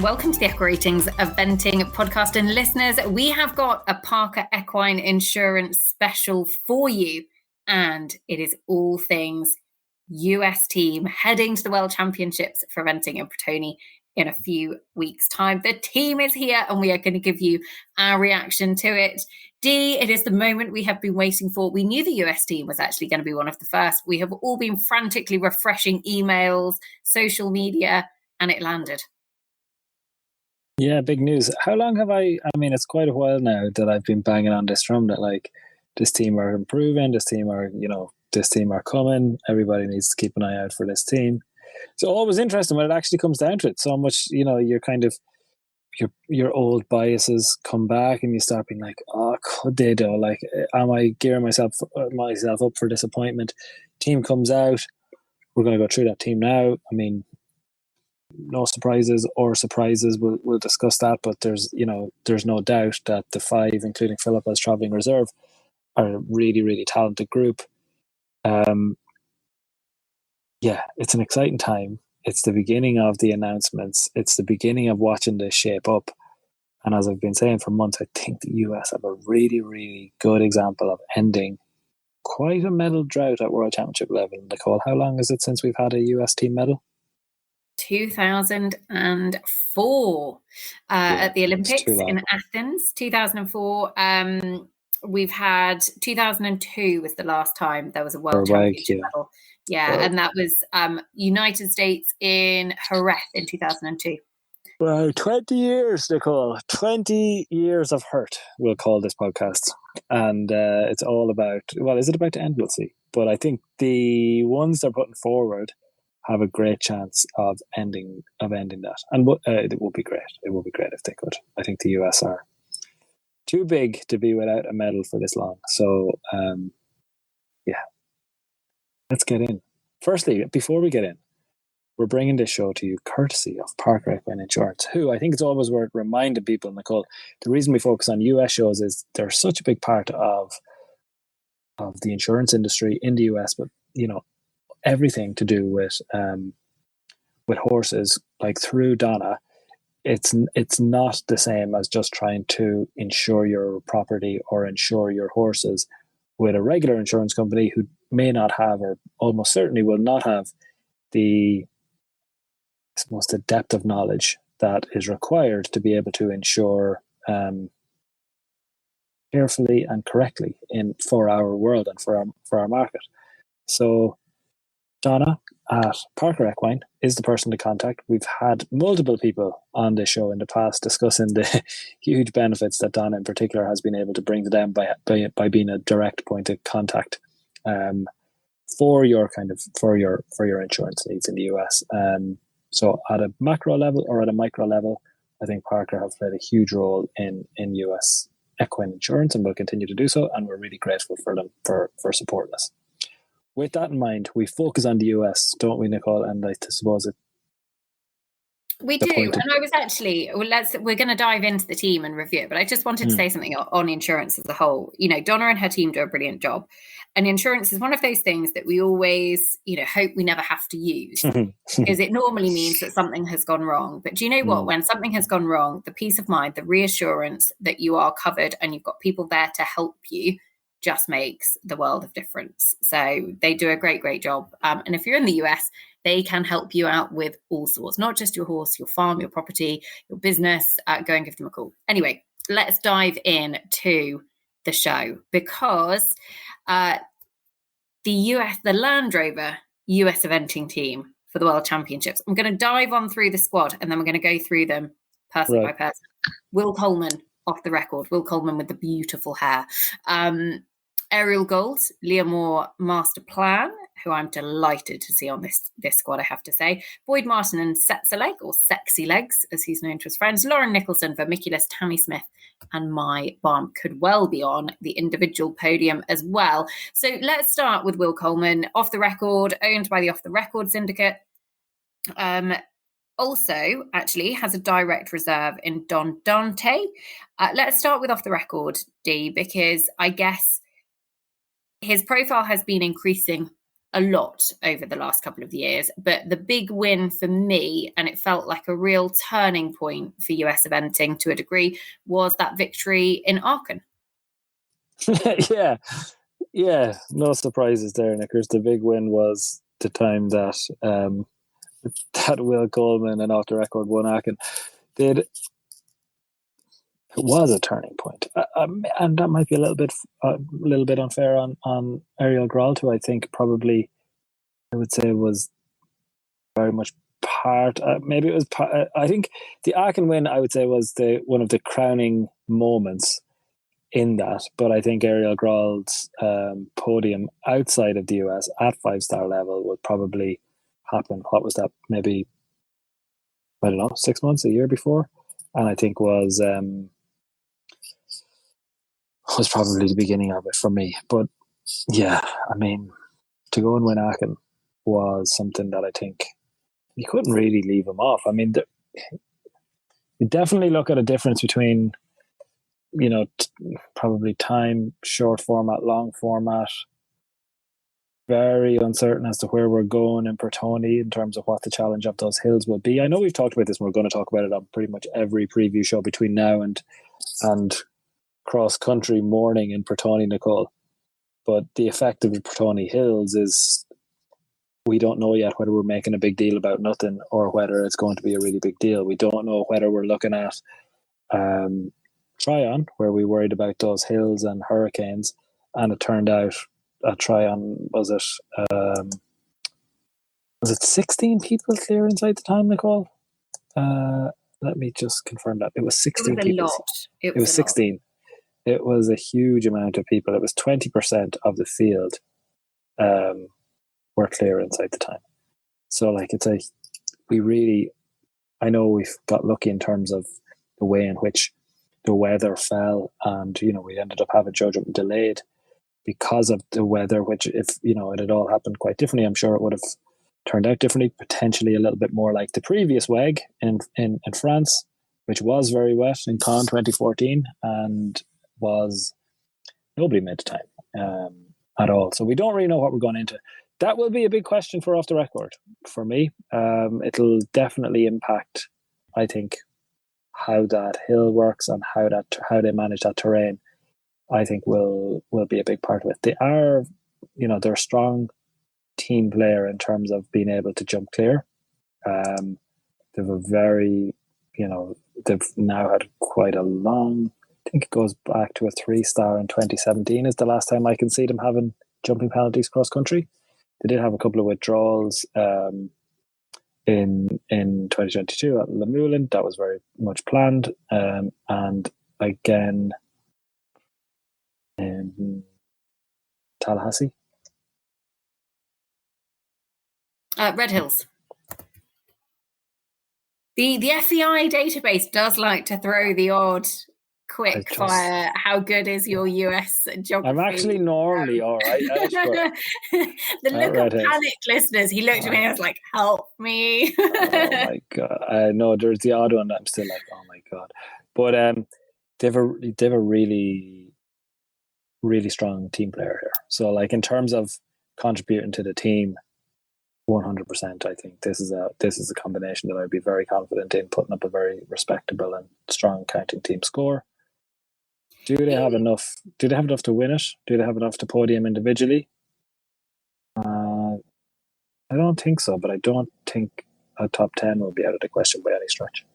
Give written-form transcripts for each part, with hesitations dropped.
Welcome to the Equi Ratings Eventing podcast. And listeners, we have got a Parker Equine Insurance Special for you. And it is all things US team heading to the World Championships for eventing in Pratoni in a few weeks' time. The team is here and we are going to give you our reaction to it. Dee, it is the moment we have been waiting for. We knew the US team was actually going to be one of the first. We have all been frantically refreshing emails, social media, and it landed. Yeah, big news. How long have I mean, it's quite a while now that I've been banging on this drum that like this team are improving, this team are coming. Everybody needs to keep an eye out for this team. It's always interesting when it actually comes down to it. So much, you're kind of your old biases come back and you start being like, oh, could they do? Like, am I gearing myself up for disappointment? Team comes out. We're going to go through that team now. I mean, no surprises or surprises. We'll discuss that, but there's no doubt that the five, including Philip as travelling reserve, are a really, really talented group. Yeah, it's an exciting time. It's the beginning of the announcements. It's the beginning of watching this shape up. And as I've been saying for months, I think the US have a really, really good example of ending quite a medal drought at World Championship level. Nicole, how long is it since we've had a US team medal? 2004 at the Olympics in Athens. 2004. We've had 2002 was the last time there was a World Championship medal. Yeah, wow. And that was United States in Jerez in 2002. Well, 20 years, Nicole. 20 years of hurt, we'll call this podcast. And it's all about, well, is it about to end? We'll see. But I think the ones they're putting forward have a great chance of ending that. And it would be great. It would be great if they could. I think the US are too big to be without a medal for this long. So, yeah. Let's get in. Firstly, before we get in, we're bringing this show to you courtesy of Parker Equine Insurance, who I think it's always worth reminding people, Nicole, the reason we focus on US shows is they're such a big part of the insurance industry in the US, but, everything to do with horses, like through Donna, it's not the same as just trying to insure your property or insure your horses with a regular insurance company who may not have, or almost certainly will not have, the depth of knowledge that is required to be able to insure carefully and correctly for our world and for our market. So Donna at Parker Equine is the person to contact. We've had multiple people on this show in the past discussing the huge benefits that Donna in particular has been able to bring to them by being a direct point of contact for your insurance needs in the US. So at a macro level or at a micro level, I think Parker have played a huge role in US equine insurance and will continue to do so, and we're really grateful for them for supporting us. With that in mind, we focus on the US, don't we, Nicole? And I suppose we do. And I was actually, we're going to dive into the team and review it, but I just wanted to say something on insurance as a whole. Donna and her team do a brilliant job. And insurance is one of those things that we always, hope we never have to use because it normally means that something has gone wrong. But do you know what? When something has gone wrong, the peace of mind, the reassurance that you are covered and you've got people there to help you just makes the world of difference. So they do a great, great job. And if you're in the US, they can help you out with all sorts, not just your horse, your farm, your property, your business. Go and give them a call. Anyway, let's dive in to the show because the Land Rover US eventing team for the World Championships. I'm going to dive on through the squad and then we're going to go through them person by person. Will Coleman, off the record. Will Coleman with the beautiful hair. Ariel Gold, Leah Moore, Master Plan, who I'm delighted to see on this squad, I have to say. Boyd Martin and Setsaleg, or Sexy Legs, as he's known to his friends. Lauren Nicholson, Vermiculus, Tammy Smith, and My Barm could well be on the individual podium as well. So let's start with Will Coleman, off the record, owned by the Off the Record Syndicate. Also, actually, has a direct reserve in Don Dante. Let's start with Off the Record, Dee, because I guess his profile has been increasing a lot over the last couple of years, but the big win for me, and it felt like a real turning point for US eventing to a degree, was that victory in Aachen. Yeah, no surprises there, Nickers. The big win was the time that that Will Coleman and off the record won Aachen. It was a turning point, and that might be a little bit unfair on Ariel Gralto. I think probably I would say was very much part. Maybe it was part. I think the Aachen win, I would say, was one of the crowning moments in that. But I think Ariel Gral's podium outside of the US at 5-star level would probably happen. What was that? Maybe, I don't know, 6 months, a year before, and I think was probably the beginning of it for me. But yeah, I mean, to go and win Aachen was something that I think you couldn't really leave him off. I mean, you definitely look at a difference between, probably time, short format, long format. Very uncertain as to where we're going in Pratoni in terms of what the challenge of those hills will be. I know we've talked about this and we're going to talk about it on pretty much every preview show between now and cross country morning in Pratoni, Nicole. But the effect of the Pratoni hills is we don't know yet whether we're making a big deal about nothing or whether it's going to be a really big deal. We don't know whether we're looking at Tryon, where we worried about those hills and hurricanes, and it turned out at Tryon, was it 16 people clear inside the time, Nicole? Let me just confirm that. It was 16 people. It was a lot. It was 16. It was a huge amount of people. It was 20% of the field were clear inside the time. So I know we've got lucky in terms of the way in which the weather fell, and we ended up having judgment delayed because of the weather, which if it had all happened quite differently, I'm sure it would have turned out differently, potentially a little bit more like the previous WEG in France, which was very wet in Cannes 2014 and was nobody made the time at all. So we don't really know what we're going into. That will be a big question for off the record for me. It'll definitely impact, I think, how that hill works and how they manage that terrain. I think will be a big part of it. They are, they're a strong team player in terms of being able to jump clear. They've a very, they've now had quite a long, I think it goes back to a 3-star in 2017 is the last time I can see them having jumping penalties cross country. They did have a couple of withdrawals in 2022 at Lamulin. That was very much planned. And again in Tallahassee. Red Hills. The FEI database does like to throw the odd quick fire. How good is your US geography? I'm actually normally all right. The look of panicked listeners. He looked at me and was like, "Help me!" Oh my god! I know there's the odd one that I'm still like, "Oh my god!" But they've a really, really strong team player here. So in terms of contributing to the team, 100%. I think this is a combination that I'd be very confident in putting up a very respectable and strong counting team score. Do they have enough? Do they have enough to win it? Do they have enough to podium individually? I don't think so, but I don't think a top 10 will be out of the question by any stretch.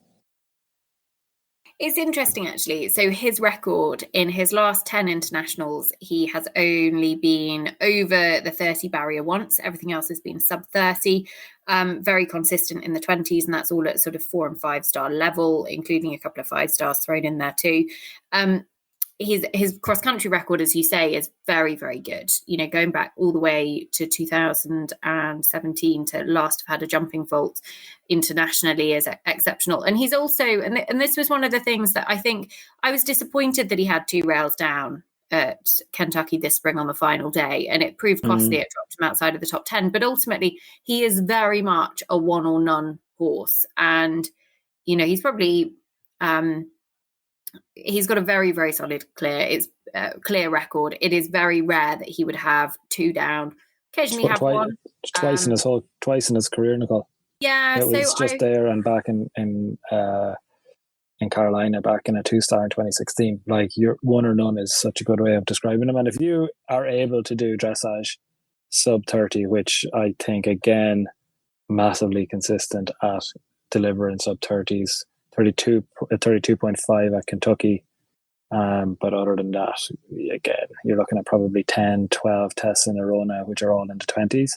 It's interesting, actually. So his record in his last 10 internationals, he has only been over the 30 barrier once. Everything else has been sub 30, very consistent in the 20s. And that's all at sort of 4 and 5 star level, including a couple of 5 stars thrown in there too. His cross-country record, as you say, is very, very good. Going back all the way to 2017 to last have had a jumping vault internationally is exceptional. And he's also, and this was one of the things that I think I was disappointed that he had 2 rails down at Kentucky this spring on the final day, and it proved costly. It dropped him outside of the top 10. But ultimately, he is very much a one or none horse. And, he's probably... he's got a very, very solid clear record. It is very rare that he would have 2 down, occasionally have one. Twice in his career, Nicole. Yeah, it was just there and back in Carolina back in a 2-star in 2016. Like, your one or none is such a good way of describing them. And if you are able to do dressage sub 30, which I think again massively consistent at delivering sub 30s, 32.5 at Kentucky. But other than that, again, you're looking at probably 10, 12 tests in a row now, which are all in the 20s.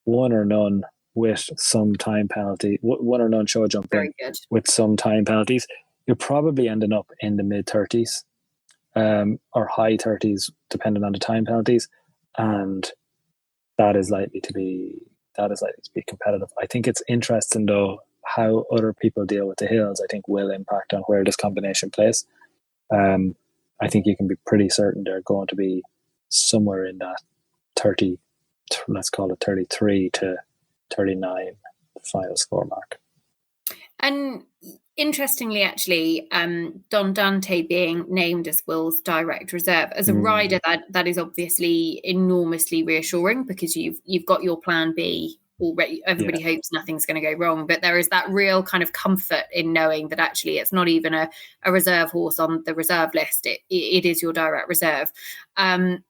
One or none with some time penalty, one or none show jumping with some time penalties, you're probably ending up in the mid 30s or high 30s, depending on the time penalties. And that is likely to be competitive. I think it's interesting, though, how other people deal with the hills. I think will impact on where this combination plays. I think you can be pretty certain they're going to be somewhere in that 30, let's call it 33 to 39 final score mark. And interestingly, actually, Don Dante being named as Will's direct reserve as a rider, that is obviously enormously reassuring, because you've got your plan B already. Everybody hopes nothing's going to go wrong, but there is that real kind of comfort in knowing that actually it's not even a reserve horse on the reserve list. It is your direct reserve. And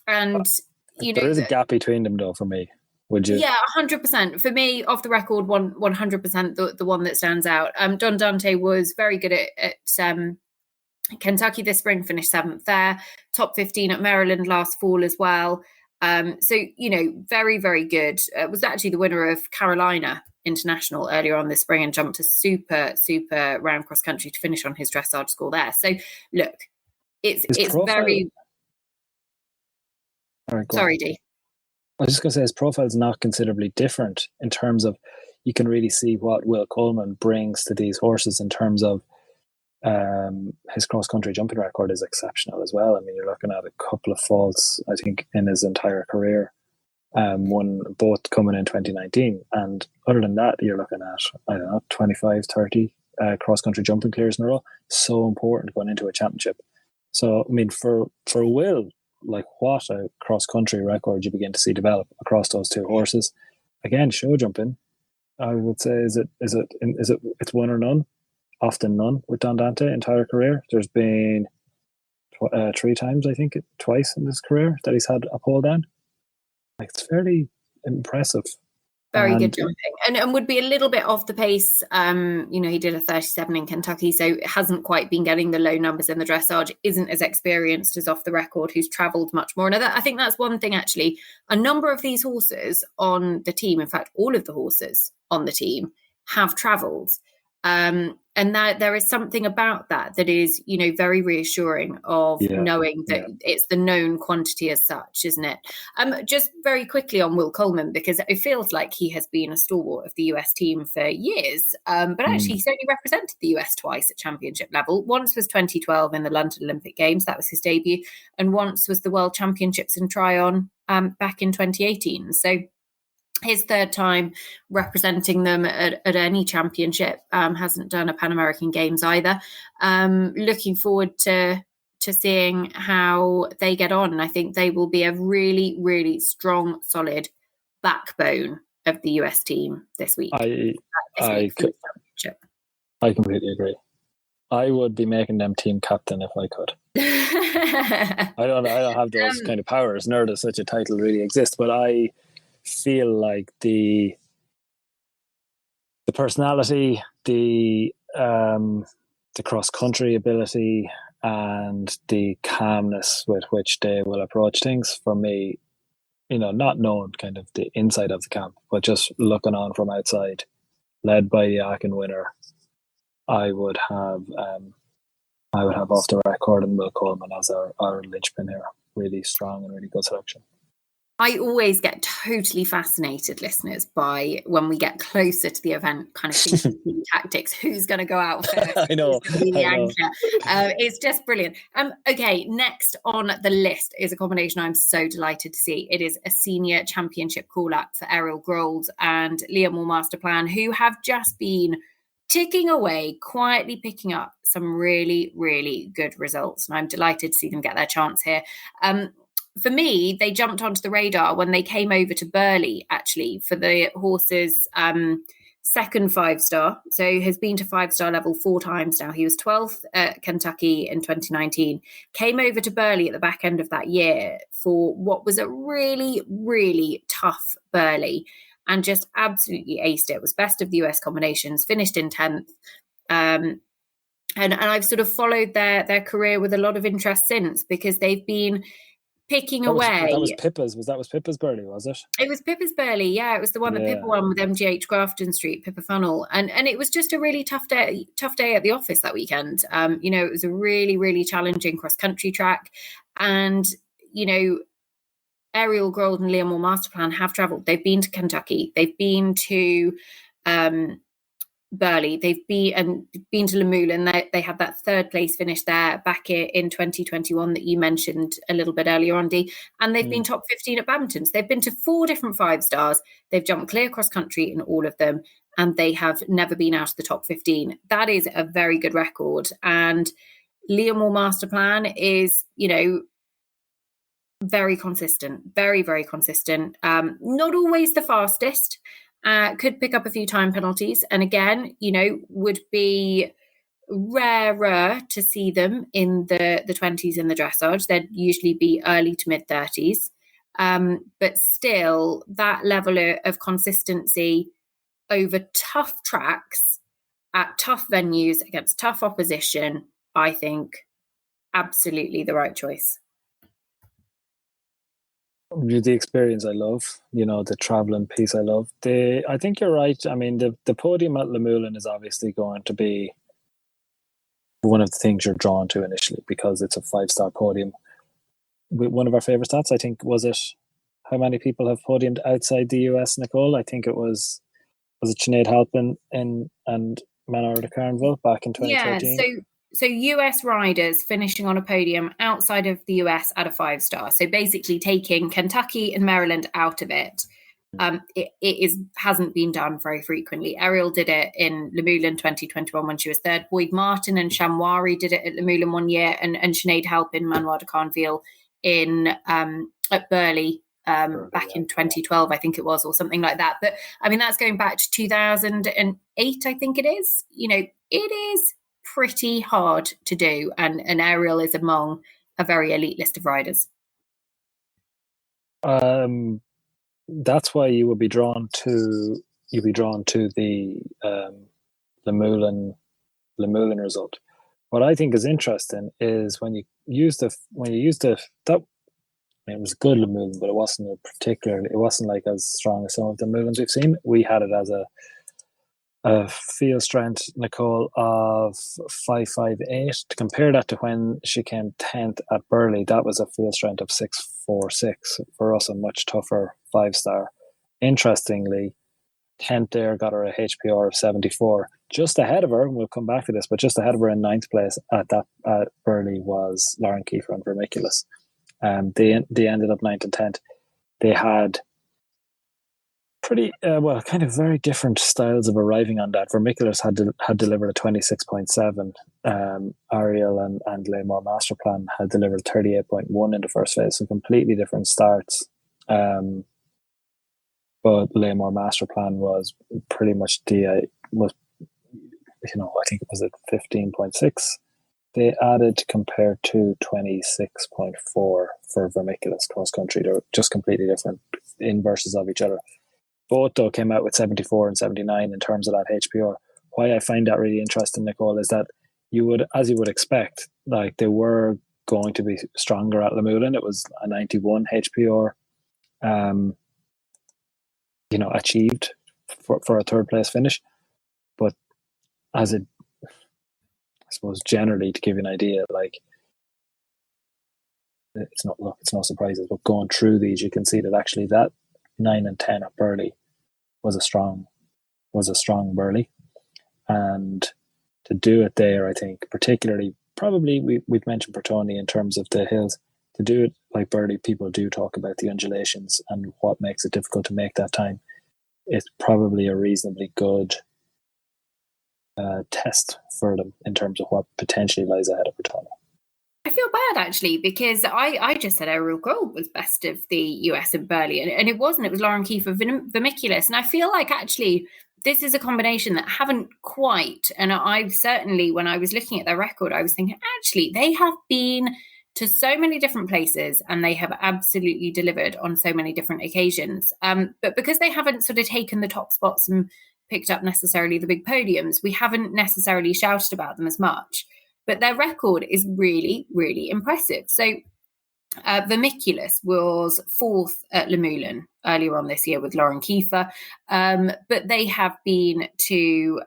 there is a gap between them, though, for me. Would you? Yeah, 100%. For me, off the record, 100% the one that stands out. Don Dante was very good at Kentucky this spring, finished 7th there, top 15 at Maryland last fall as well. So, very, very good. Was actually the winner of Carolina International earlier on this spring and jumped a super, super round cross country to finish on his dressage score there. So, look, it's very... Right, sorry, Dee. I was just going to say his profile is not considerably different in terms of, you can really see what Will Coleman brings to these horses in terms of his cross-country jumping record is exceptional as well. I mean, you're looking at a couple of faults, I think, in his entire career, both coming in 2019. And other than that, you're looking at, 25, 30 cross-country jumping clears in a row. So important going into a championship. So, I mean, for Will, like, what a cross-country record you begin to see develop across those two horses. Again, show jumping, I would say, it's one or none, often none with Don Dante entire career. There's been 3 times, I think, twice in his career that he's had a pole down. Like, it's fairly impressive. Very good jumping, and would be a little bit off the pace. He did a 37 in Kentucky, so hasn't quite been getting the low numbers in the dressage. Isn't as experienced as off the record, who's travelled much more. And I think that's one thing, actually. A number of these horses on the team, in fact, all of the horses on the team, have travelled. And that there is something about that is, very reassuring of knowing that it's the known quantity as such, isn't it? Just very quickly on Will Coleman, because it feels like he has been a stalwart of the US team for years, but actually he's only represented the US twice at championship level. Once was 2012 in the London Olympic Games, that was his debut, and once was the World Championships in Tryon back in 2018. So his 3rd time representing them at any championship, hasn't done a Pan American Games either. Looking forward to seeing how they get on. And I think they will be a really, really strong, solid backbone of the US team this week. I completely agree. I would be making them team captain if I could. I don't have those kind of powers, nor does such a title really exist, but I feel like the personality, the cross-country ability, and the calmness with which they will approach things, for me, not knowing kind of the inside of the camp, but just looking on from outside, led by the Aachen winner, I would have off the record and Will Coleman as our linchpin here. Really strong and really good selection. I always get totally fascinated, listeners, by when we get closer to the event, kind of thinking tactics, who's going to go out first. I know. It's just brilliant. Okay, next on the list is a combination I'm so delighted to see. It is a senior championship call-up for Ariel Grold and Liam Masterplan, who have just been ticking away, quietly picking up some really, really good results. And I'm delighted to see them get their chance here. for me, they jumped onto the radar when they came over to Burley, actually, for the horse's second 5-star. So has been to 5-star level 4 times now. He was 12th at Kentucky in 2019, came over to Burley at the back end of that year for what was a really, really tough Burley, and just absolutely aced it. It was best of the US combinations, finished in 10th. And I've sort of followed their career with a lot of interest since, because they've been picking away. That was Pippa's Burley, was it? It was Pippa's Burley, yeah. It was the one that Pippa won with MGH Grafton Street, Pippa Funnel. And it was just a really tough day at the office that weekend. It was a really, really challenging cross-country track. And, Ariel Grold and Leah Moore Masterplan have travelled. They've been to Kentucky. They've been to Burley. They've been to Lemoulin. They had that 3rd place finish there back in 2021 that you mentioned a little bit earlier on, Dee. And they've been top 15 at Badminton. They've been to 4 different 5-stars. They've jumped clear cross country in all of them, and they have never been out of the top 15. That is a very good record. And Leah Moore Masterplan is, very consistent, very, very consistent. Not always the fastest. Could pick up a few time penalties. And again, would be rarer to see them in the 20s in the dressage. They'd usually be early to mid 30s. But still, that level of consistency over tough tracks at tough venues against tough opposition, I think absolutely the right choice. The experience I love, the traveling piece I love. I think you're right. I mean, the podium at Lemoulin is obviously going to be one of the things you're drawn to initially, because it's a 5-star podium. One of our favourite stats, I think, was it how many people have podiumed outside the US, Nicole? I think it was it Sinead Halpin and Manor de Carneville back in 2013? Yeah, so US riders finishing on a podium outside of the US at a 5-star. So basically taking Kentucky and Maryland out of it. It hasn't been done very frequently. Ariel did it in Lemoulin 2021 when she was 3rd. Boyd Martin and Shamwari did it at Lemoulin one year, and Sinead Halpin, Manoir de Carneville at Burley back in 2012, I think it was, or something like that. But I mean, that's going back to 2008, I think it is. It is pretty hard to do, and Ariel is among a very elite list of riders. That's why you would be drawn to the Lemoulin result. What I think is interesting is when you use it was good Lemoulin, but it wasn't like as strong as some of the Lemoulins we've seen. We had it as a field strength, Nicole, of 558. To compare that to when she came 10th at Burley, that was a field strength of 646. For us, a much tougher 5-star. Interestingly, 10th there got her a HPR of 74. Just ahead of her, and we'll come back to this, but just ahead of her in 9th place at Burley was Lauren Kiefer and Vermiculus. They ended up 9th and 10th. They had pretty kind of very different styles of arriving on that. Vermiculus had delivered a 26.7. Ariel and Leymore Masterplan had delivered 38.1 in the first phase, so completely different starts. But Leymore Masterplan was pretty much I think it was at 15.6. They added compared to 26.4 for Vermiculus cross country. They're just completely different inverses of each other. Both, though, came out with 74 and 79 in terms of that HPR. Why I find that really interesting, Nicole, is that as you would expect, like they were going to be stronger at Lemoulin. It was a 91 HPR, achieved for a 3rd place finish. But I suppose generally, to give you an idea, like it's no surprises, but going through these, you can see that actually that 9 and 10 at Burley was a strong Burley, and to do it there, I think particularly probably we've mentioned Pratoni in terms of the hills. To do it like Burley, people do talk about the undulations and what makes it difficult to make that time. It's probably a reasonably good test for them in terms of what potentially lies ahead of Pratoni. I feel bad actually, because I just said Ariel Gold was best of the US in Burley, and it wasn't. It was Lauren Kiefer Vermiculus, and I feel like actually this is a combination that haven't quite. And I certainly, when I was looking at their record, I was thinking actually they have been to so many different places and they have absolutely delivered on so many different occasions. But because they haven't sort of taken the top spots and picked up necessarily the big podiums, we haven't necessarily shouted about them as much. But their record is really, really impressive. So Vermiculus was fourth at Le Moulin earlier on this year with Lauren Kiefer. But they have been to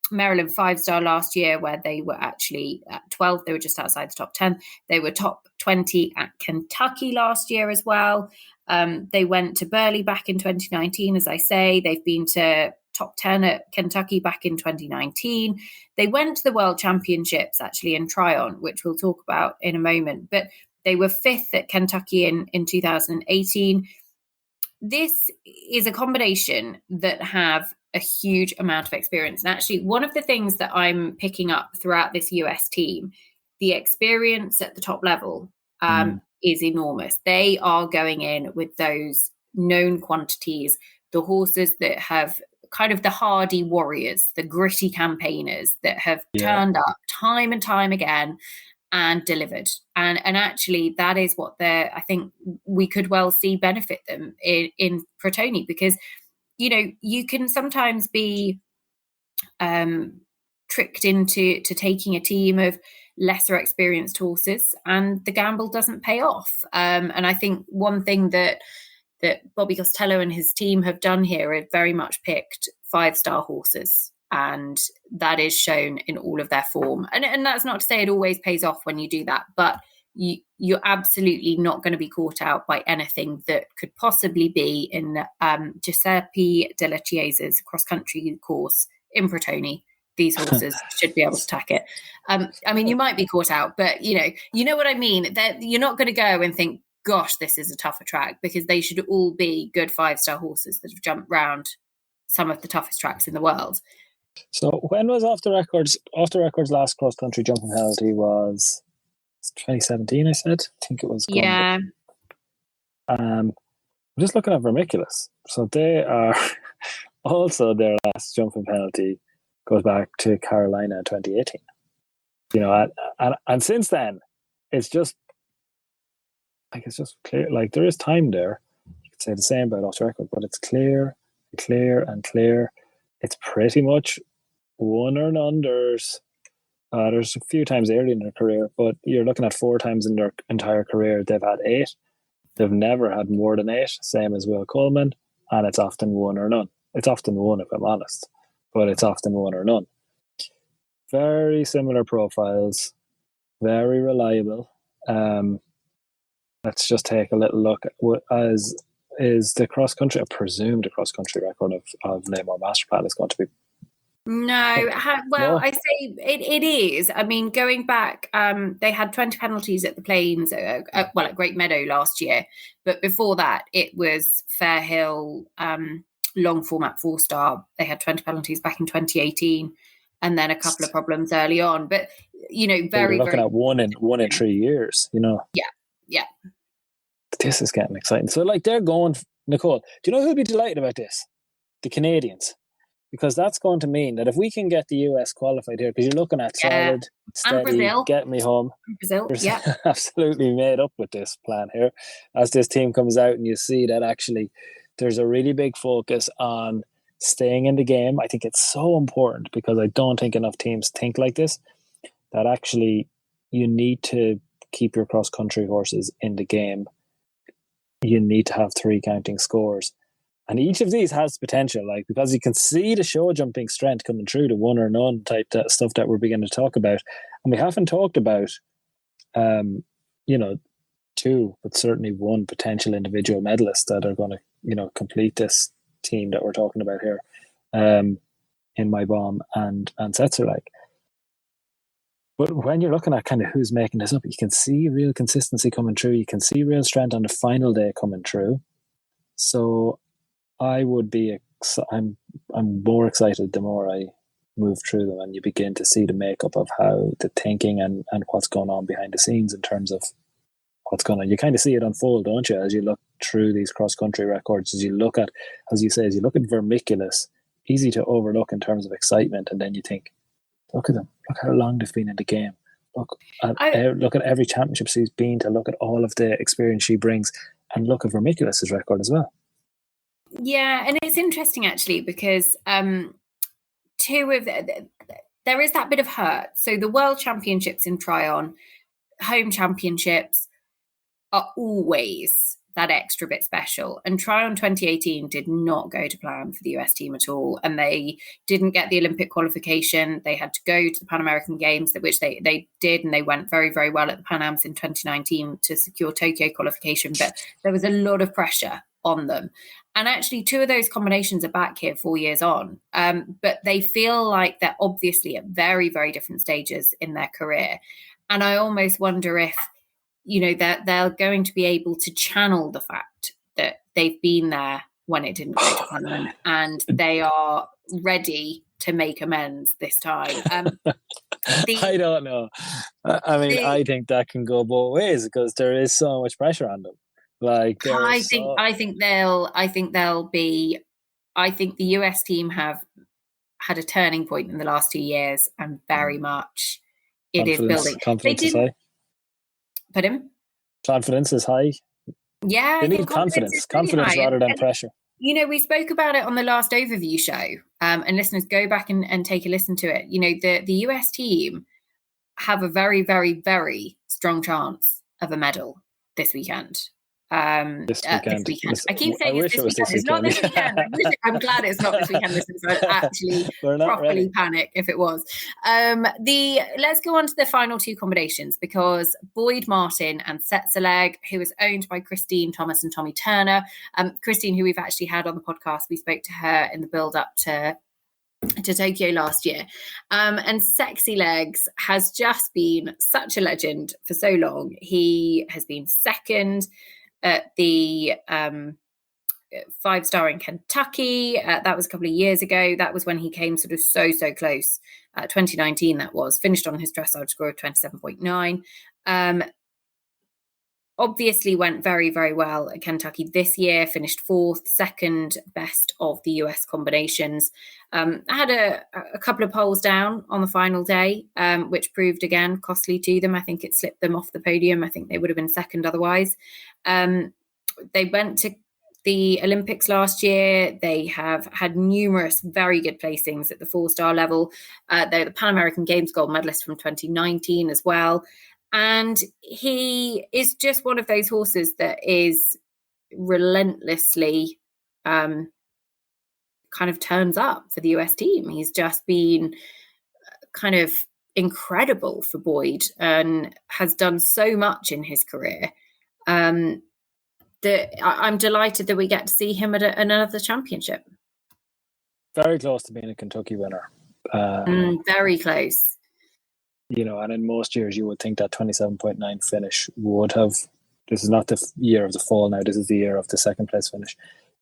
Maryland 5-star last year, where they were actually at 12th. They were just outside the top 10. They were top 20 at Kentucky last year as well. They went to Burley back in 2019, as I say. They've been to top 10 at Kentucky back in 2019. They went to the World Championships actually in Tryon, which we'll talk about in a moment. But they were fifth at Kentucky in 2018. This is a combination that have a huge amount of experience. And actually, one of the things that I'm picking up throughout this US team, the experience at the top level is enormous. They are going in with those known quantities, the horses that have kind of the hardy warriors, the gritty campaigners that have turned up time and time again and delivered. And actually that is what I think we could well see benefit them in Pratoni, because, you know, you can sometimes be tricked into taking a team of lesser experienced horses and the gamble doesn't pay off. And I think one thing that Bobby Costello and his team have done here are very much picked 5-star horses, and that is shown in all of their form. And that's not to say it always pays off when you do that, but you're absolutely not going to be caught out by anything that could possibly be in Giuseppe Della Chiesa's cross-country course in Pratoni. These horses should be able to tack it. I mean, you might be caught out, but you know what I mean? That you're not going to go and think, gosh, this is a tougher track, because they should all be good 5-star horses that have jumped round some of the toughest tracks in the world. So when was Off the Records last cross-country jumping penalty? Was 2017, I said? I think it was. Yeah. I'm just looking at Vermiculus. So they are also, their last jumping penalty goes back to Carolina in 2018. You know, and since then, it's just clear. Like, there is time there. You could say the same about Off the Record, but it's clear. It's pretty much one or none. There's a few times early in their career, but you're looking at 4 times in their entire career they've had 8. They've never had more than 8, same as Will Coleman, and it's often one or none. It's often one, if I'm honest, but it's often one or none. Very similar profiles, very reliable. Let's just take a little look at what is the cross-country. I presume the cross-country record of Namor Masterplan is going to be... No. I say it is. I mean, going back, they had 20 penalties at the Plains, at Great Meadow last year. But before that, it was Fairhill, long format 4-star. They had 20 penalties back in 2018, and then a couple of problems early on. But, you know, very, looking very... at one in 3 years, you know. Yeah. This is getting exciting. So, like, they're going... Nicole, do you know who'll be delighted about this? The Canadians. Because that's going to mean that if we can get the US qualified here, because you're looking at solid, steady, get me home. Brazil, absolutely made up with this plan here. As this team comes out and you see that actually there's a really big focus on staying in the game. I think it's so important, because I don't think enough teams think like this, that actually you need to keep your cross-country horses in the game. You need to have 3 counting scores. And each of these has potential, like, because you can see the show jumping strength coming through, the one or none type stuff that we're beginning to talk about. And we haven't talked about, 2, but certainly 1 potential individual medalist that are going to, complete this team that we're talking about here, in My Bomb and Setzer, like. But when you're looking at kind of who's making this up, you can see real consistency coming through. You can see real strength on the final day coming through. So I would be, I'm more excited the more I move through them, and you begin to see the makeup of how the thinking and what's going on behind the scenes in terms of what's going on. You kind of see it unfold, don't you, as you look through these cross-country records, as you look at Vermiculus, easy to overlook in terms of excitement, and then you think, look at them, look how long they've been in the game. Look at every championship she's been to, look at all of the experience she brings, and look at Vermiculus's record as well. Yeah, and it's interesting actually because there is that bit of hurt. So the World Championships in Tryon, home championships, are always that extra bit special. And Tryon 2018 did not go to plan for the US team at all. And they didn't get the Olympic qualification. They had to go to the Pan American Games, which they did, and they went very, very well at the Pan Ams in 2019 to secure Tokyo qualification. But there was a lot of pressure on them. And actually, two of those combinations are back here 4 years on. But they feel like they're obviously at very, very different stages in their career. And I almost wonder if, that they're going to be able to channel the fact that they've been there when it didn't go to plan, and they are ready to make amends this time. I don't know. I think that can go both ways because there is so much pressure on them. I think the US team have had a turning point in the last 2 years, and very much it is building. Confidence is high. Pardon? Confidence is high. Yeah, they need confidence rather than pressure. We spoke about it on the last overview show, and listeners, go back and take a listen to it. The US team have a very, very, very strong chance of a medal this weekend. This weekend. I keep saying it's this weekend. It's not this weekend. I'm glad it's not this weekend. I'd actually properly panic if it was. Let's go on to the final two combinations, because Boyd Martin and Setsaleg, who is owned by Christine Thomas and Tommy Turner. Christine, who we've actually had on the podcast, we spoke to her in the build-up to Tokyo last year. And Sexy Legs has just been such a legend for so long. He has been second at the 5-star in Kentucky. That was a couple of years ago. That was when he came sort of so close. 2019 that was. Finished on his dressage score of 27.9. Obviously went very, very well at Kentucky this year. Finished fourth, second best of the US combinations. Had a couple of poles down on the final day, which proved again costly to them. I think it slipped them off the podium. I think they would have been second otherwise. They went to the Olympics last year. They have had numerous very good placings at the 4-star level. They're the Pan American Games gold medalist from 2019 as well. And he is just one of those horses that is relentlessly kind of turns up for the US team. He's just been kind of incredible for Boyd and has done so much in his career. That I'm delighted that we get to see him at another championship. Very close to being a Kentucky winner. Very close. And in most years you would think that 27.9 finish would have, this is not the year of the fall now, this is the year of the second place finish.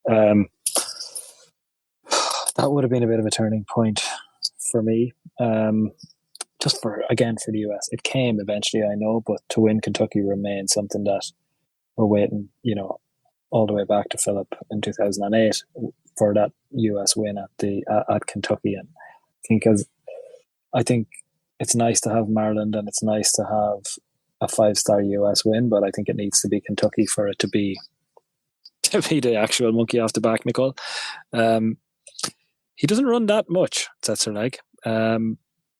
That would have been a bit of a turning point for me. Just for the US. It came eventually, I know, but to win Kentucky remains something that we're waiting, all the way back to Philip in 2008 for that US win at Kentucky. And I think it's nice to have Maryland and it's nice to have a 5-star US win, but I think it needs to be Kentucky for it to be the actual monkey off the back, Nicole. He doesn't run that much, Setsaleg.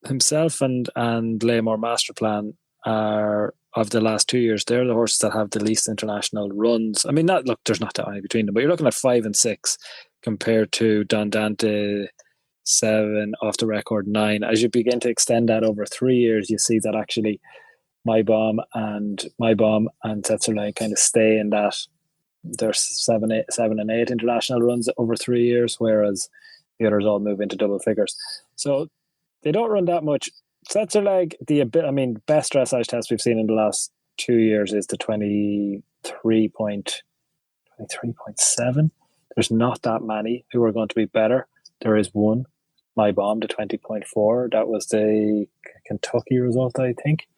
Himself and Laymore Masterplan are, of the last 2 years, they're the horses that have the least international runs. I mean, there's not that many between them, but you're looking at 5 and 6 compared to Don Dante 7, off the record 9. As you begin to extend that over 3 years, you see that actually My Bomb and Setsaleg kind of stay in that. There's 7 and 8 international runs over 3 years, whereas the others all move into double figures. So they don't run that much. Setsaleg, best dressage test we've seen in the last 2 years is the 23.7. There's not that many who are going to be better. There is one. My Bomb to 20.4. That was the Kentucky result, I think.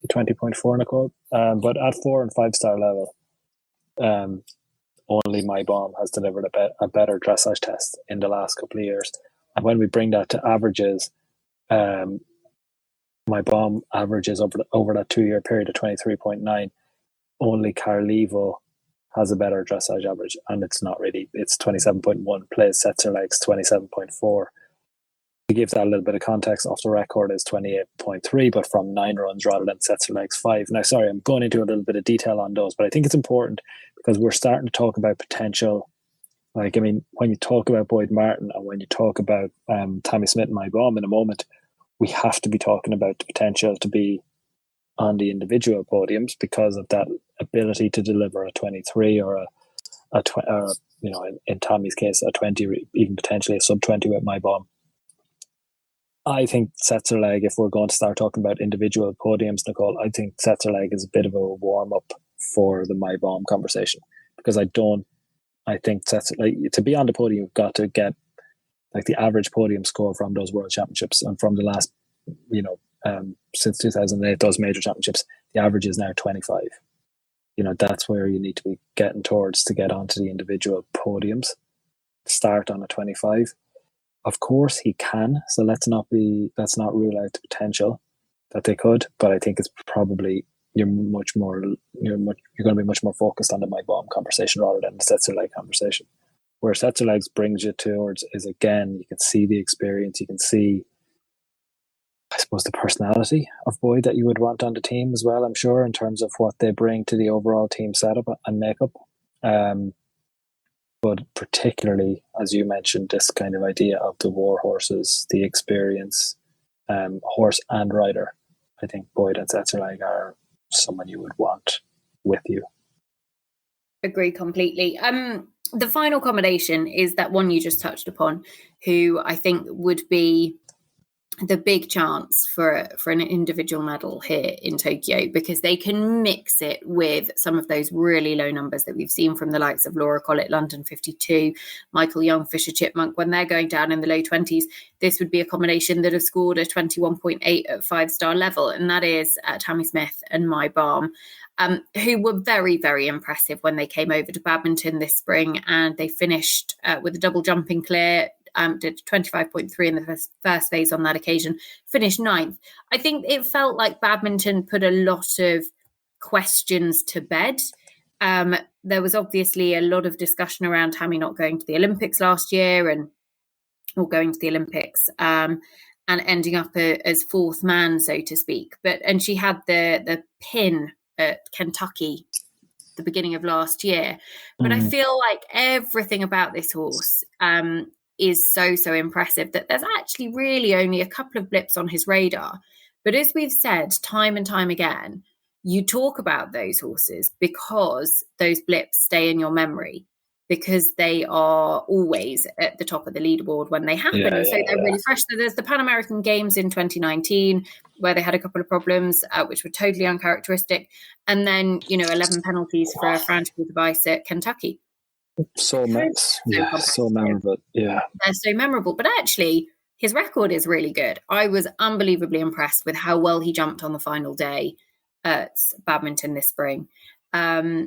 20.4, Nicole. But at 4 and 5 star level, only My Bomb has delivered a better dressage test in the last couple of years. And when we bring that to averages, My Bomb averages over that 2-year period of 23.9. Only Carlevo has a better dressage average, and it's 27.1. Plays Setzer Legs 27.4. To give that a little bit of context, off the record is 28.3, but from 9 runs rather than Setzer Legs 5. Now, sorry, I'm going into a little bit of detail on those, but I think it's important because we're starting to talk about potential. Like, I mean, when you talk about Boyd Martin and when you talk about Tommy Smith and My Bomb in a moment, we have to be talking about the potential to be on the individual podiums because of that ability to deliver a 23 or in Tommy's case, a 20, even potentially a sub 20 with My Bomb. I think Setzer Leg, if we're going to start talking about individual podiums, Nicole, I think Setzer Leg is a bit of a warm up for the My Bomb conversation because I think Setzer Leg, to be on the podium, you've got to get like the average podium score from those World Championships and from the last, since 2008, those major championships, the average is now 25. That's where you need to be getting towards to get onto the individual podiums. Start on a 25. Of course he can, so let's not rule out the potential that they could, but I think it's probably you're going to be much more focused on the My Bomb conversation rather than the Setzer Leg conversation. Where Setzer Legs brings you towards is, again, you can see the experience, you can see, I suppose, the personality of Boyd that you would want on the team as well, I'm sure, in terms of what they bring to the overall team setup and makeup. But particularly, as you mentioned, this kind of idea of the war horses, the experience, horse and rider. I think Boyd and Setzer Leg are someone you would want with you. Agree completely. The final combination is that one you just touched upon, who I think would be the big chance for an individual medal here in Tokyo, because they can mix it with some of those really low numbers that we've seen from the likes of Laura Collett, London 52, Michael Young, Fisher Chipmunk. When they're going down in the low 20s, this would be a combination that have scored a 21.8 at 5-star level, and that is Tammy Smith and My Bomb, who were very, very impressive when they came over to badminton this spring, and they finished with a double jumping clear. Did 25.3 in the first phase on that occasion, finished 9th. I think it felt like badminton put a lot of questions to bed. There was obviously a lot of discussion around Tammy not going to the Olympics last year or going to the Olympics and ending up as fourth man, so to speak. And she had the pin at Kentucky the beginning of last year. But I feel like everything about this horse is so impressive that there's actually really only a couple of blips on his radar. But as we've said time and time again, you talk about those horses because those blips stay in your memory, because they are always at the top of the leaderboard when they happen. They're really fresh. So there's the Pan American Games in 2019 where they had a couple of problems, which were totally uncharacteristic. And then, 11 penalties for a frangible device at Kentucky. So memorable. Yeah. They're so memorable. But actually, his record is really good. I was unbelievably impressed with how well he jumped on the final day at badminton this spring. I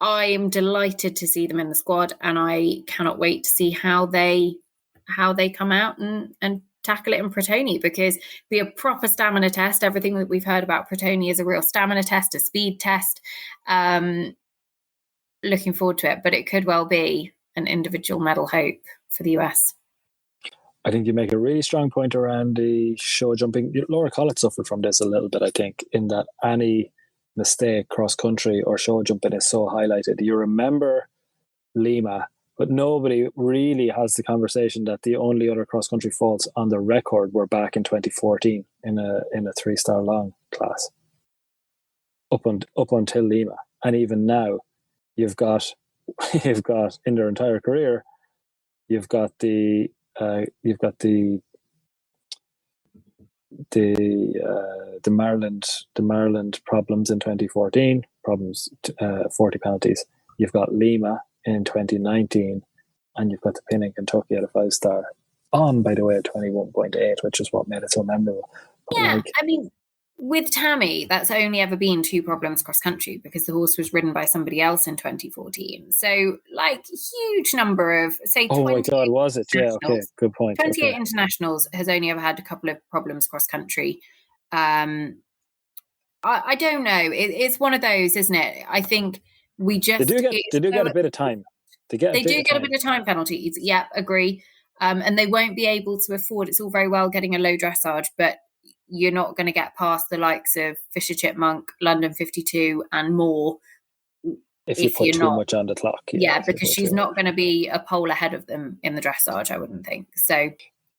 am delighted to see them in the squad, and I cannot wait to see how they come out and tackle it in Pratoni, because be a proper stamina test. Everything that we've heard about Pratoni is a real stamina test, a speed test. Looking forward to it, but it could well be an individual medal hope for the US. I think you make a really strong point around the show jumping. Laura Collett suffered from this a little bit, I think, in that any mistake cross country or show jumping is so highlighted. You remember Lima, but nobody really has the conversation that the only other cross country faults on the record were back in 2014 in a 3-star long class up until Lima. And even now, you've got in their entire career, you've got the Maryland problems in 2014, 40 penalties. You've got Lima in 2019, and you've got the pin in Kentucky at a 5-star. on, by the way, at 21.8, which is what made it so memorable. But yeah, I mean, with Tammy, that's only ever been 2 problems cross country because the horse was ridden by somebody else in 2014. So, like, huge number of, say, oh my God, was it? Yeah, okay, good point. 28 internationals has only ever had a couple of problems cross country. I don't know. It's one of those, isn't it? I think we just... They do get a bit of time. They do get a bit of time penalties. Yeah, agree. And they won't be able to afford... It's all very well getting a low dressage, but you're not going to get past the likes of Fisher Chipmunk, London 52 and more if you put too much on the clock. Yeah, because she's not going to be a pole ahead of them in the dressage, I wouldn't think. So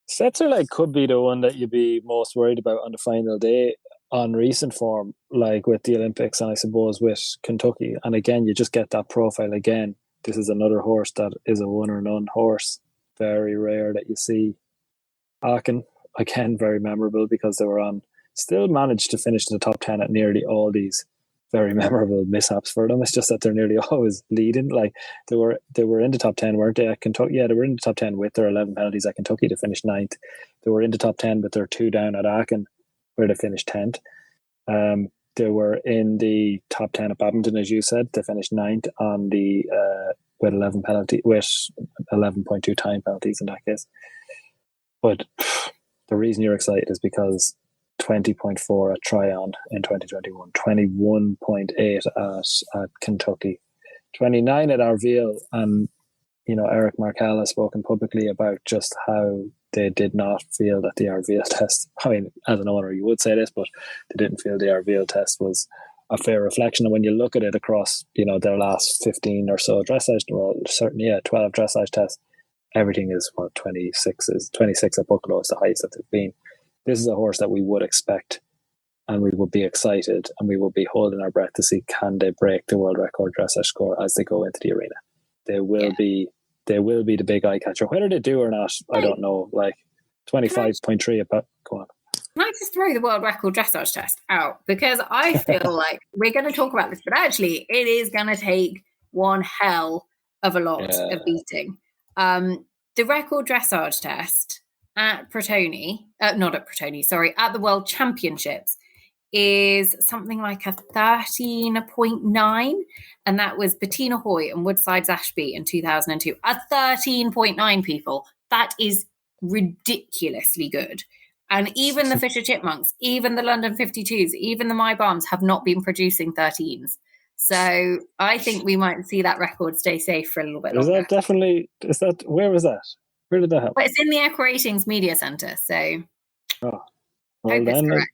Setzer like could be the one that you'd be most worried about on the final day on recent form, like with the Olympics and I suppose with Kentucky. And again, you just get that profile again. This is another horse that is a one or none horse. Very rare that you see. Aachen, again, very memorable because they were on, still managed to finish in the top 10 at nearly all these very memorable mishaps for them. It's just that they're nearly always leading. Like they were in the top 10, weren't they, at Kentucky? Yeah, they were in the top 10 with their 11 penalties at Kentucky to finish 9th. They were in the top 10 with their 2 down at Aachen where they finished 10th. They were in the top 10 at Badminton, as you said. They finished 9th on the with 11.2 time penalties in that case. But the reason you're excited is because 20.4 at Tryon in 2021, 21.8 at Kentucky, 29 at Arville, and Eric Markel has spoken publicly about just how they did not feel that the Arville test, I mean, as an owner you would say this, but they didn't feel the Arville test was a fair reflection. And when you look at it across, their last 15 or so dressage, well, certainly, 12 dressage tests, everything is 26 at Buccleuch is the highest that they've been. This is a horse that we would expect and we would be excited and we will be holding our breath to see can they break the world record dressage score as they go into the arena. They will be the big eye catcher. Whether they do or not, I don't know. Like 25.3 about. Go on. Can I just throw the world record dressage test out? Because I feel like we're going to talk about this, but actually it is going to take one hell of a lot of beating. The record dressage test at Pratoni, at the World Championships is something like a 13.9, and that was Bettina Hoy and Woodside's Ashby in 2002. A 13.9, people. That is ridiculously good. And even the Fisher Chipmunks, even the London 52s, even the My Bombs have not been producing 13s. So I think we might see that record stay safe for a little bit longer. Where was that? Where did that happen? Well, it's in the Equa Ratings Media Centre, so well, hope it's correct.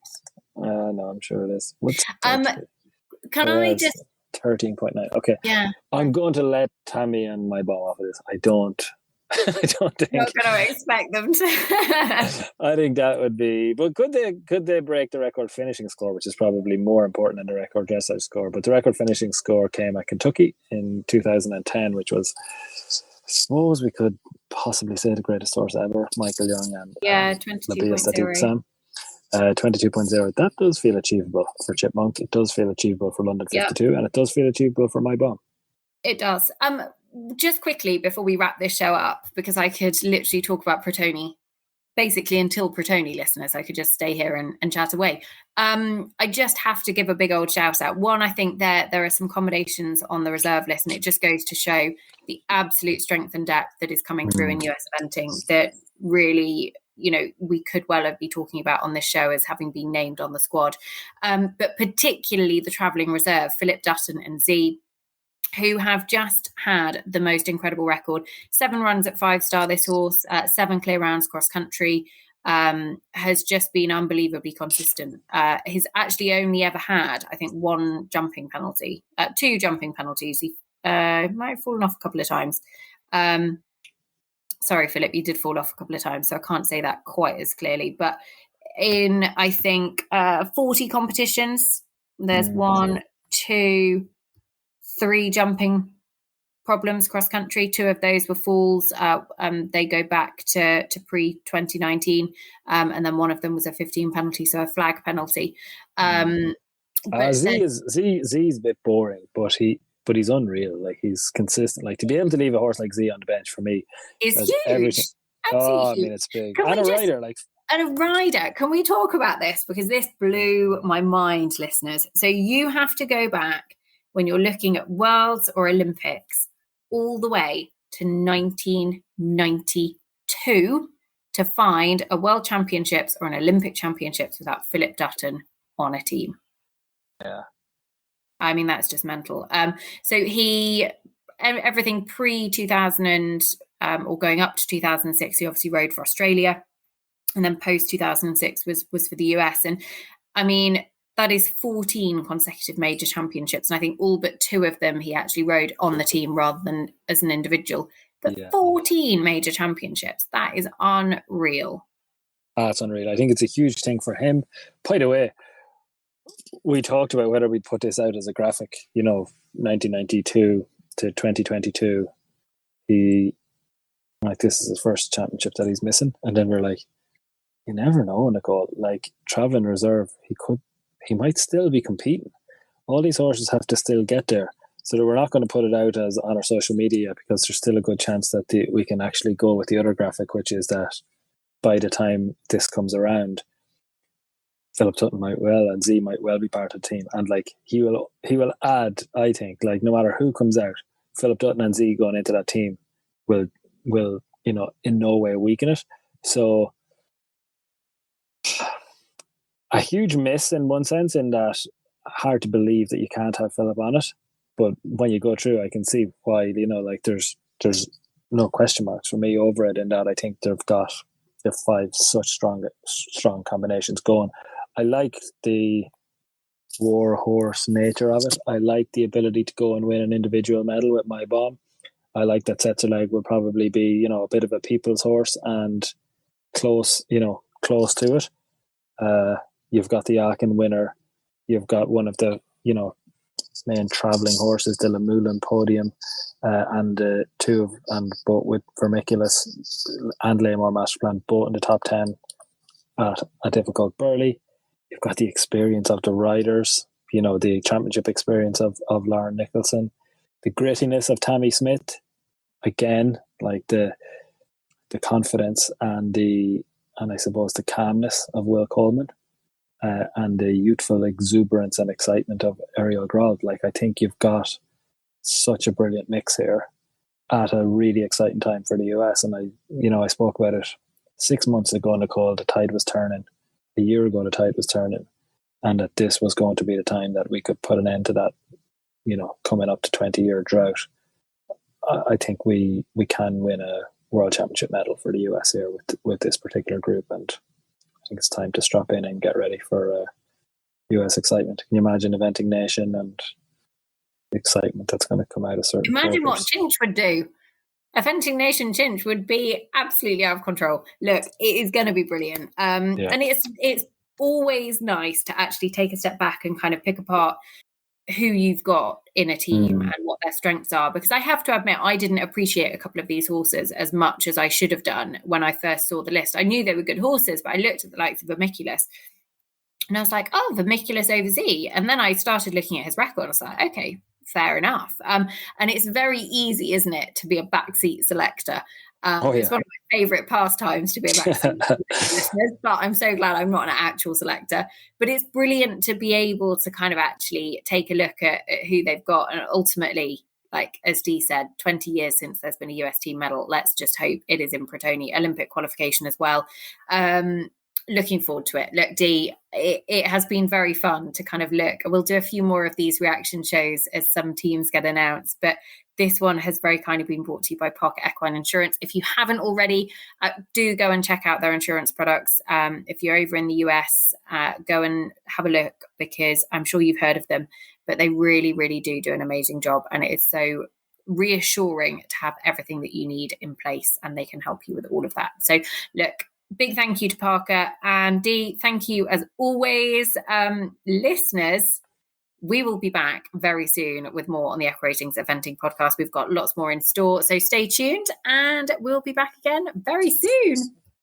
No, I'm sure it is. Can I just 13.9? Okay. Yeah. I'm going to let Tammy and My Bomb off of this. I don't think. Not going to expect them to. I think that would be. But could they break the record finishing score, which is probably more important than the record dressage score? But the record finishing score came at Kentucky in 2010, which was, I suppose we could possibly say, the greatest horse ever, Michael Young and 22.0. 22.0. That does feel achievable for Chipmunk. It does feel achievable for London 52, and it does feel achievable for My Bomb. It does. Just quickly before we wrap this show up, because I could literally talk about Pratoni basically until Pratoni listeners. I could just stay here and chat away. I just have to give a big old shout out. One, I think there are some combinations on the reserve list, and it just goes to show the absolute strength and depth that is coming through in US eventing that really, we could well be talking about on this show as having been named on the squad. But particularly the travelling reserve, Philip Dutton and Z, who have just had the most incredible record. 7 runs at 5-star, this horse, 7 clear rounds cross country, has just been unbelievably consistent. He's actually only ever had, I think, 1 jumping penalty, 2 jumping penalties. He might have fallen off a couple of times. Sorry, Philip, you did fall off a couple of times, so I can't say that quite as clearly. But in, I think, 40 competitions, there's 1, 2, 3 jumping problems cross country. 2 of those were falls. They go back to pre-2019, and then 1 of them was a 15 penalty, so a flag penalty. Z's a bit boring, but he's unreal. Like, he's consistent. Like, to be able to leave a horse like Z on the bench for me is huge. Absolutely I mean, huge. it's big. Can And we a just, rider, like, and a rider, can we talk about this? Because this blew my mind, listeners. So you have to go back when you're looking at Worlds or Olympics all the way to 1992 to find a World Championships or an Olympic Championships without Philip Dutton on a team. yeah. I mean, that's just mental. So he, everything pre-2000 or going up to 2006, he obviously rode for Australia. And then post 2006 was for the US. And I mean, that is 14 consecutive major championships. And I think all but 2 of them he actually rode on the team rather than as an individual. But 14 major championships, that is unreal. That's unreal. I think it's a huge thing for him. By the way, we talked about whether we'd put this out as a graphic, 1992 to 2022. This is his first championship that he's missing. And then we're like, you never know, Nicole. Like, traveling reserve, he might still be competing. All these horses have to still get there. So that we're not going to put it out as on our social media because there's still a good chance that we can actually go with the other graphic, which is that by the time this comes around, Philip Dutton might well and Z might well be part of the team. And like he will add, I think, like no matter who comes out, Philip Dutton and Z going into that team will in no way weaken it. So a huge miss in one sense, in that hard to believe that you can't have Philip on it. But when you go through, I can see why, there's no question marks for me over it, in that I think they've 5 such strong combinations going. I like the war horse nature of it. I like the ability to go and win an individual medal with My Bomb. I like that Setzer will probably be, a bit of a people's horse and close to it. You've got the Aachen winner. You've got one of the, main travelling horses, the Lamoulan Podium, and both with Vermiculus and Laymore Masterplan, both in the top 10 at a difficult Burley. You've got the experience of the riders, the championship experience of Lauren Nicholson, the grittiness of Tammy Smith, again, like the confidence and I suppose the calmness of Will Coleman, and the youthful exuberance and excitement of Ariel Grodd. Like, I think you've got such a brilliant mix here at a really exciting time for the US. And I spoke about it 6 months ago, Nicole. The tide was turning. A year ago, the tide was turning, and that this was going to be the time that we could put an end to that, coming up to 20-year drought. I think we can win a World Championship medal for the US here with this particular group, and I think it's time to strap in and get ready for US excitement. Can you imagine Eventing Nation and the excitement that's going to come out of certain Imagine quarters? what Chinch would do. Eventing Nation Chinch would be absolutely out of control. Look, it is going to be brilliant. And it's always nice to actually take a step back and kind of pick apart who you've got in a team and what their strengths are. Because I have to admit, I didn't appreciate a couple of these horses as much as I should have done when I first saw the list. I knew they were good horses, but I looked at the likes of Vermiculus and I was like, oh, Vermiculus over Z. And then I started looking at his record. I was like, okay, fair enough. And it's very easy, isn't it, to be a backseat selector. It's one of my favourite pastimes to be a backseat listeners, but I'm so glad I'm not an actual selector. But it's brilliant to be able to kind of actually take a look at who they've got. And ultimately, like as Dee said, 20 years since there's been a US team medal. Let's just hope it is in Pratoni, Olympic qualification as well. Looking forward to it. Look, Dee, it has been very fun to kind of look. We'll do a few more of these reaction shows as some teams get announced, but this one has very kindly been brought to you by Parker Equine Insurance. If you haven't already, do go and check out their insurance products. If you're over in the US, go and have a look, because I'm sure you've heard of them, but they really, really do an amazing job. And it is so reassuring to have everything that you need in place, and they can help you with all of that. So look, big thank you to Parker, and Dee, thank you as always. Listeners, we will be back very soon with more on the Echo Ratings Eventing podcast. We've got lots more in store, so stay tuned, and we'll be back again very soon.